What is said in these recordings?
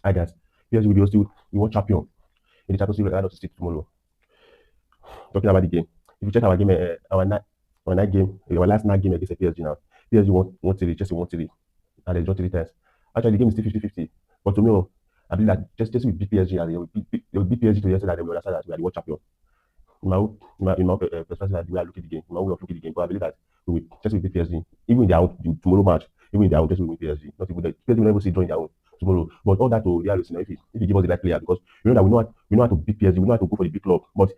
I guess PSG will be still we want champion in the Champions League lineup to tomorrow. Talking about the game, if you check our game, our night game, our last night game against PSG now, PSG won 3, Chelsea won 3, and they draw 3 times. Actually, the game is still 50-50. But to me, I believe that Chelsea will beat PSG and they will beat PSG to the extent that they will understand that we are the world champion. In my perspective, that we are looking at the game, in my way of looking at the game. But I believe that Chelsea will beat PSG. Even in their own tomorrow match, even in their own, Chelsea will win PSG. Not even PSG will never see drawing their own tomorrow. But all that to Real is, if you give us the right player, because you know that we know how to beat PSG, we know how to go for the big club. But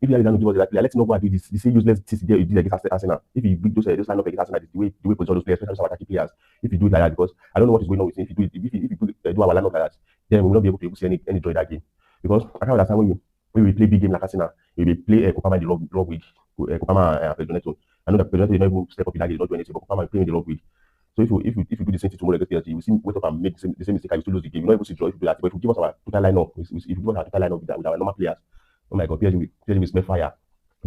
if Real is going to give us the right player, let's not go and do this. They say useless this against Arsenal. If you beat those lineup against Arsenal, the way position those players, especially some attacking players, if you do it like that, because I don't know what is going on with him. If you do it, if you do our lineup like that, then we will not be able to see any joy in that game. Because I can't understand when we play big game like Arsenal, we play Kopama in the long week, Kopama and Pedroneto. I know that Pedroneto is not even step up in that game, not do anything, but Kopama is playing in the long week. So if you do the same thing tomorrow against PSG, we see wake up and make the same mistake, and we still lose the game. You not able to draw if you do that. But if you give us our total lineup, if you give us our total lineup with our normal players, oh my God, PSG will smell fire.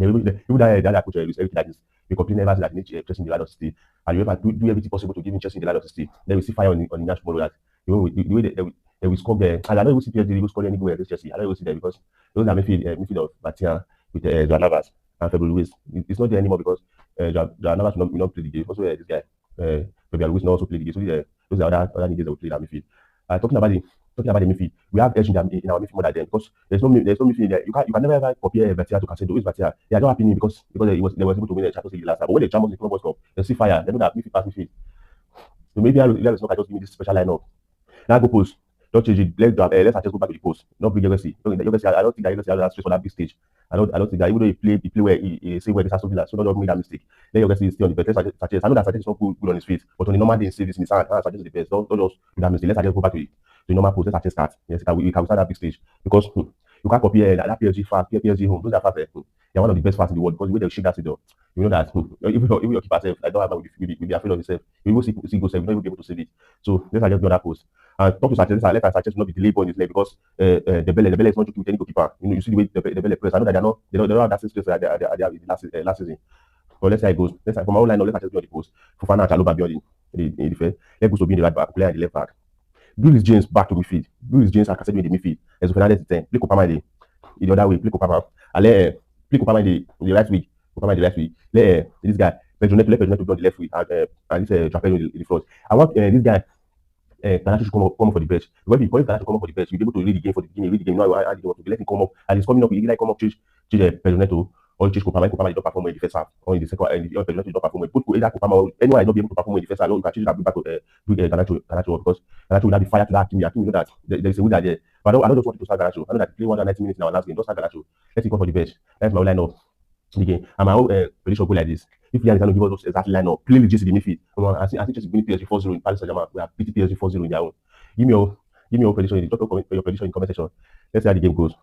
Even that coach Luis Enrique, that is, we complain never that Chelsea in the line of City, and you ever do everything possible to give him Chelsea in the line of City. Then we see fire on the match tomorrow. That the way they will score there, and I don't even see PSG will score any goal against Chelsea. I don't even see that because those are midfield of Martial with Joao Navas and Fabio Luis. It's not there anymore because Joao Navas will not play the game. Also, this guy Fabio Luis not also play the game. So those are other niggas that will play that midfield. Talking about the midfield, we have edge in our midfield more than them because there's no midfield there. You can never ever compare Vertia to Cancelo. Who is Vertia? They are not happy because they was able to win the Champions League last time. But when they Champions League World Cup, they see fire. They know that midfield pass midfield. So maybe I will just give me this special lineup. Now go post. Don't change it. Let's just go back to the post. Not bring Legacy. Legacy. I don't think that Legacy has stress on that big stage. I don't think that even though he play where he say where this has to be that, so don't make that mistake. Let Legacy stay on the bench. Let's Sanchez. I know that Sanchez is not good on his feet, but on the normal day, save this in his hand. Sanchez is the best. Don't just do that mistake. Let's just go back to the normal post. Let's Sanchez start. Yes, we can start that big stage because you can't compare that PSG fast, PSG home. Those are fast. They're one of the best fast in the world because the way they shake that door. You know that even your keeper self, I don't have with be afraid of yourself. You will see go save, you not even be able to save it. So let's just do that post. And talk to Sanchez. Let Sanchez not be delayed on his leg because the belly is not joking with any goalkeeper. You see the way the belly press. I know that they don't have that same stress that last season. But let's see how it goes. Let's from our own line, let's just be on the post. Fofana and Chalobah be on the defense. Let Gusto be in the right back, player in the left back. Bruce James back to midfield. Bruce James and Casemiro in the midfield. Enzo Fernandez is 10. Play Kopama in the other way. Play Kopama. And let play Kopama in the right wing. Kopama in the right wing. Let this guy Pedroneto be on the left wing and this Trapello in the front. I want this guy Garnacho should come up for the bench. Because if Garnacho come up for the bench, you'll be able to read the game for the beginning, read the game. No, I didn't want to let him come up. And he's coming up, he like come up, change Pedroneto or change Kopama. Kopama did not perform in the first half or in the second, and Pedroneto did not perform. Put either Kopama or anyone is not be able to perform in the first half. You can change that back to Garnacho because Garnacho will not be fired to that team. You know that there is a winner there. But I don't just want to start Garnacho. I know that he played 190 minutes in our last game. Don't start Garnacho. Let's go for the bench. That's my lineup. The game. And my whole prediction go like this. If Real is going to give us those exact lineup, play with Jesse the midfield. I think Jesse winning PSG 4-0 in Paris Saint-Germain. We have beaten PSG 4-0 in their own. Give me your prediction. Drop your prediction in the comment section. Let's see how the game goes.